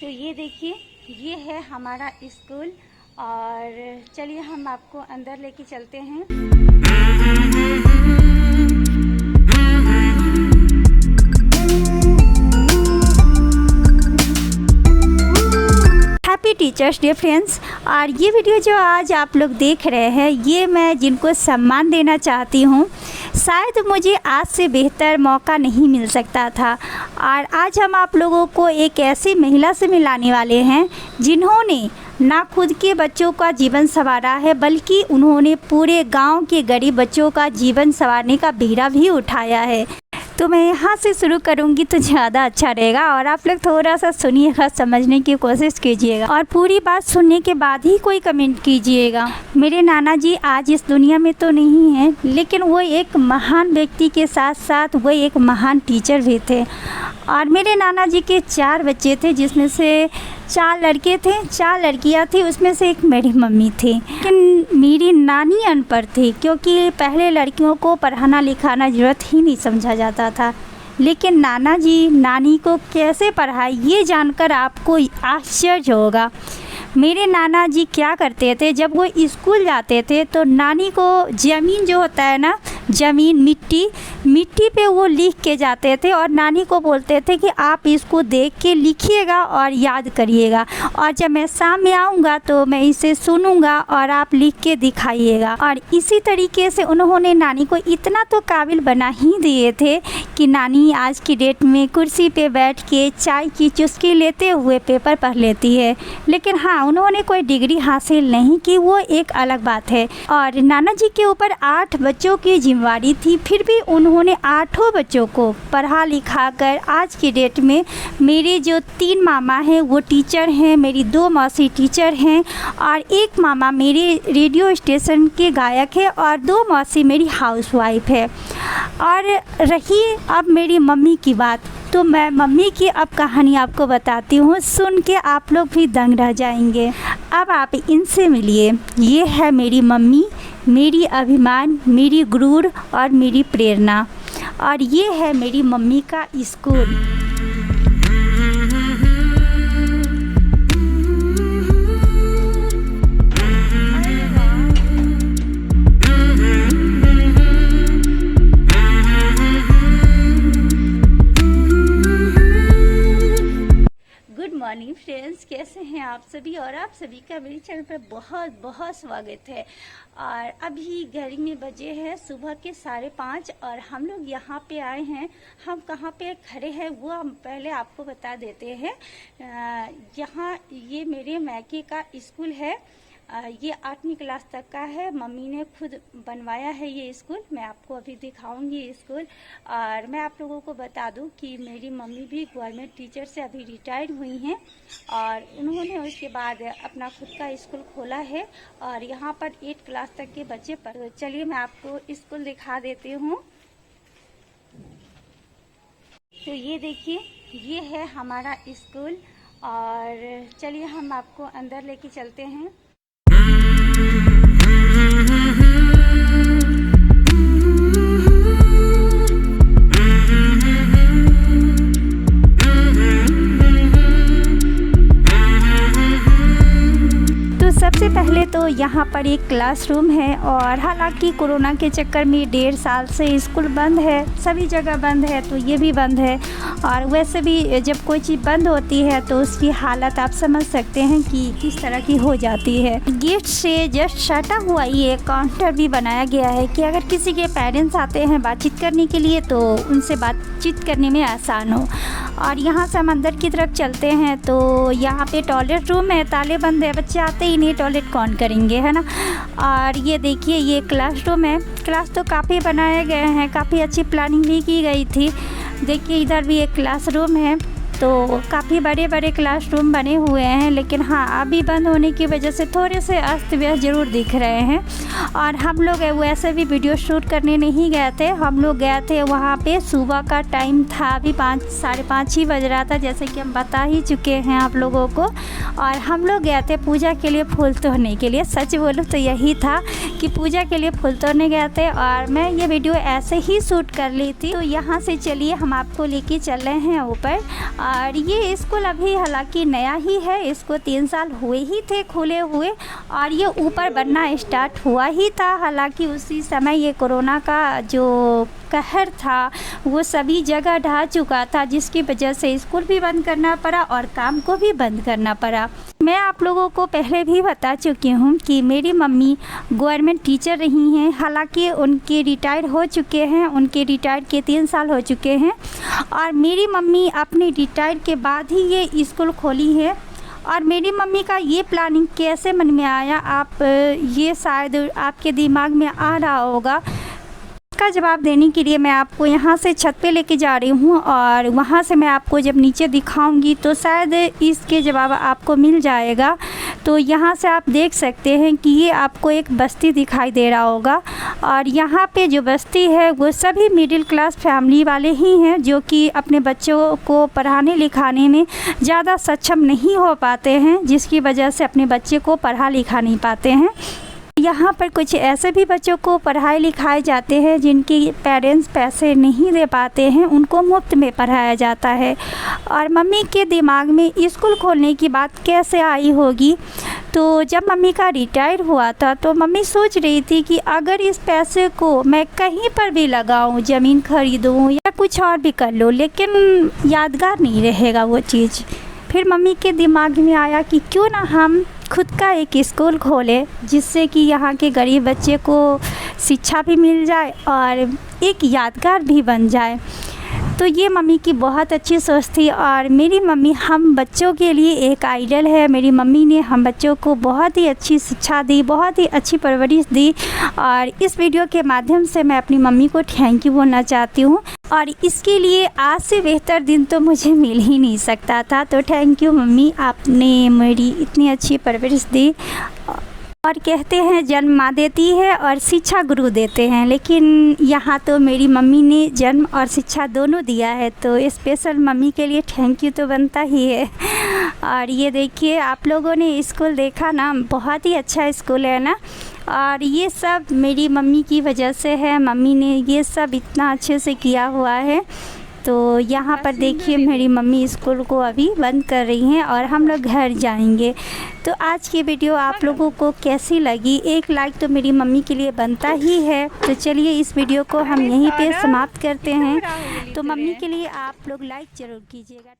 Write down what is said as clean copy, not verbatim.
तो ये देखिए, ये है हमारा स्कूल और चलिए हम आपको अंदर लेके चलते हैं। Happy teachers day friends. और ये वीडियो जो आज आप लोग देख रहे हैं, ये मैं जिनको सम्मान देना चाहती हूँ। शायद मुझे आज से बेहतर मौका नहीं मिल सकता था और आज हम आप लोगों को एक ऐसी महिला से मिलाने वाले हैं जिन्होंने ना खुद के बच्चों का जीवन संवारा है, बल्कि उन्होंने पूरे गांव के गरीब बच्चों का जीवन संवारने का बीड़ा भी उठाया है। तो मैं यहाँ से शुरू करूँगी तो ज़्यादा अच्छा रहेगा और आप लोग थोड़ा सा सुनिएगा, समझने की कोशिश कीजिएगा और पूरी बात सुनने के बाद ही कोई कमेंट कीजिएगा। मेरे नाना जी आज इस दुनिया में तो नहीं हैं, लेकिन वो एक महान व्यक्ति के साथ साथ वो एक महान टीचर भी थे। और मेरे नाना जी के 4 बच्चे थे, जिसमें से 4 लड़के थे, 4 लड़कियां थी, उसमें से एक मेरी मम्मी थी। लेकिन मेरी नानी अनपढ़ थी, क्योंकि पहले लड़कियों को पढ़ाना लिखाना ज़रूरत ही नहीं समझा जाता था। लेकिन नाना जी नानी को कैसे पढ़ाए, ये जानकर आपको आश्चर्य होगा। मेरे नाना जी क्या करते थे, जब वो स्कूल जाते थे तो नानी को ज़मीन जो होता है ना, ज़मीन मिट्टी पे वो लिख के जाते थे और नानी को बोलते थे कि आप इसको देख के लिखिएगा और याद करिएगा, और जब मैं शाम में आऊँगा तो मैं इसे सुनूँगा और आप लिख के दिखाइएगा। और इसी तरीके से उन्होंने नानी को इतना तो काबिल बना ही दिए थे कि नानी आज की डेट में कुर्सी पे बैठ के चाय की चुस्की लेते हुए पेपर पढ़ लेती है। लेकिन हाँ, उन्होंने कोई डिग्री हासिल नहीं की, वो एक अलग बात है। और नाना जी के ऊपर 8 बच्चों की जिम्मेवारी थी, फिर भी उन्होंने 8 बच्चों को पढ़ा लिखा कर आज की डेट में मेरे जो 3 मामा हैं वो टीचर हैं, मेरी 2 मौसी टीचर हैं और एक मामा मेरे रेडियो स्टेशन के गायक है और 2 मौसी मेरी हाउसवाइफ है। और रही अब मेरी मम्मी की बात, तो मैं मम्मी की अब कहानी आपको बताती हूँ, सुन के आप लोग भी दंग रह जाएंगे। अब आप इनसे मिलिए। ये है मेरी मम्मी, मेरी अभिमान, मेरी गुरूर और मेरी प्रेरणा। और ये है मेरी मम्मी का स्कूल। मॉर्निंग फ्रेंड्स, कैसे हैं आप सभी। और आप सभी का मेरे चैनल पर बहुत बहुत स्वागत है। और अभी घड़ी में बजे हैं सुबह के 5:30 और हम लोग यहाँ पे आए हैं। हम कहाँ पे खड़े हैं वो हम पहले आपको बता देते हैं। यहाँ ये मेरे मैके का स्कूल है। ये 8वीं क्लास तक का है। मम्मी ने खुद बनवाया है ये स्कूल। मैं आपको अभी दिखाऊंगी ये स्कूल। और मैं आप लोगों को बता दूं कि मेरी मम्मी भी गवर्नमेंट टीचर से अभी रिटायर्ड हुई हैं और उन्होंने उसके बाद अपना खुद का स्कूल खोला है और यहाँ पर 8 क्लास तक के बच्चे पर। चलिए मैं आपको स्कूल दिखा देती हूँ। तो ये देखिए, ये है हमारा स्कूल और चलिए हम आपको अंदर लेके चलते हैं। सबसे पहले तो यहाँ पर एक क्लासरूम है और हालांकि कोरोना के चक्कर में 1.5 साल से स्कूल बंद है, सभी जगह बंद है, तो ये भी बंद है। और वैसे भी जब कोई चीज़ बंद होती है तो उसकी हालत आप समझ सकते हैं कि किस तरह की हो जाती है। गेट से जस्ट सटा हुआ ये काउंटर भी बनाया गया है कि अगर किसी के पेरेंट्स आते हैं बातचीत करने के लिए तो उनसे बातचीत करने में आसान हो। और यहाँ से हम अंदर की तरफ चलते हैं तो यहाँ पे टॉयलेट रूम है, ताले बंद है, बच्चे आते ही नहीं, टॉयलेट कौन करेंगे, है ना। और ये देखिए, ये क्लासरूम है। क्लास तो काफ़ी बनाए गए हैं, काफ़ी अच्छी प्लानिंग भी की गई थी। देखिए इधर भी एक क्लासरूम है। तो काफ़ी बड़े बड़े क्लासरूम बने हुए हैं, लेकिन हाँ अभी बंद होने की वजह से थोड़े से अस्त व्यस्त ज़रूर दिख रहे हैं। और हम लोग वैसे भी वीडियो शूट करने नहीं गए थे, हम लोग गए थे वहाँ पे सुबह का टाइम था, अभी 5 साढ़े 5 ही बज रहा था, जैसे कि हम बता ही चुके हैं आप लोगों को। और हम लोग गए थे पूजा के लिए फूल तोड़ने के लिए। सच बोलूँ तो यही था कि पूजा के लिए फूल तोड़ने गए थे और मैं ये वीडियो ऐसे ही शूट कर ली थी। तो यहाँ से चलिए हम आपको लेके चल रहे हैं ऊपर। और ये स्कूल अभी हालांकि नया ही है, इसको 3 साल हुए ही थे खुले हुए और ये ऊपर बनना स्टार्ट हुआ ही था। हालांकि उसी समय ये कोरोना का जो कहर था वो सभी जगह ढा चुका था, जिसकी वजह से स्कूल भी बंद करना पड़ा और काम को भी बंद करना पड़ा। मैं आप लोगों को पहले भी बता चुकी हूँ कि मेरी मम्मी गवर्नमेंट टीचर रही हैं। हालांकि उनके रिटायर हो चुके हैं, उनके रिटायर के 3 साल हो चुके हैं और मेरी मम्मी अपने रिटायर के बाद ही ये स्कूल खोली है। और मेरी मम्मी का ये प्लानिंग कैसे मन में आया, आप ये शायद आपके दिमाग में आ रहा होगा। इसका जवाब देने के लिए मैं आपको यहाँ से छत पे लेके जा रही हूँ और वहाँ से मैं आपको जब नीचे दिखाऊंगी तो शायद इसके जवाब आपको मिल जाएगा। तो यहाँ से आप देख सकते हैं कि ये आपको एक बस्ती दिखाई दे रहा होगा और यहाँ पे जो बस्ती है वो सभी मिडिल क्लास फैमिली वाले ही हैं, जो कि अपने बच्चों को पढ़ाने लिखाने में ज़्यादा सक्षम नहीं हो पाते हैं, जिसकी वजह से अपने बच्चे को पढ़ा लिखा नहीं पाते हैं। यहाँ पर कुछ ऐसे भी बच्चों को पढ़ाए लिखाए जाते हैं जिनके पेरेंट्स पैसे नहीं दे पाते हैं, उनको मुफ्त में पढ़ाया जाता है। और मम्मी के दिमाग में स्कूल खोलने की बात कैसे आई होगी, तो जब मम्मी का रिटायर हुआ था तो मम्मी सोच रही थी कि अगर इस पैसे को मैं कहीं पर भी लगाऊं, ज़मीन खरीदूं या कुछ और भी कर लूं, लेकिन यादगार नहीं रहेगा वो चीज़। फिर मम्मी के दिमाग में आया कि क्यों ना हम खुद का एक स्कूल खोलें, जिससे कि यहाँ के गरीब बच्चे को शिक्षा भी मिल जाए और एक यादगार भी बन जाए। तो ये मम्मी की बहुत अच्छी सोच थी और मेरी मम्मी हम बच्चों के लिए एक आइडल है। मेरी मम्मी ने हम बच्चों को बहुत ही अच्छी शिक्षा दी, बहुत ही अच्छी परवरिश दी और इस वीडियो के माध्यम से मैं अपनी मम्मी को थैंक यू बोलना चाहती हूँ। और इसके लिए आज से बेहतर दिन तो मुझे मिल ही नहीं सकता था। तो थैंक यू मम्मी, आपने मेरी इतनी अच्छी परवरिश दी। और कहते हैं जन्म माँ देती है और शिक्षा गुरु देते हैं, लेकिन यहाँ तो मेरी मम्मी ने जन्म और शिक्षा दोनों दिया है, तो स्पेशल मम्मी के लिए थैंक यू तो बनता ही है। और ये देखिए आप लोगों ने स्कूल देखा ना, बहुत ही अच्छा स्कूल है ना। और ये सब मेरी मम्मी की वजह से है, मम्मी ने ये सब इतना अच्छे से किया हुआ है। तो यहाँ पर देखिए मेरी मम्मी स्कूल को अभी बंद कर रही हैं और हम लोग घर जाएंगे। तो आज की वीडियो आप लोगों को कैसी लगी, एक लाइक तो मेरी मम्मी के लिए बनता ही है। तो चलिए इस वीडियो को हम यहीं पे समाप्त करते हैं। तो मम्मी के लिए आप लोग लाइक ज़रूर कीजिएगा।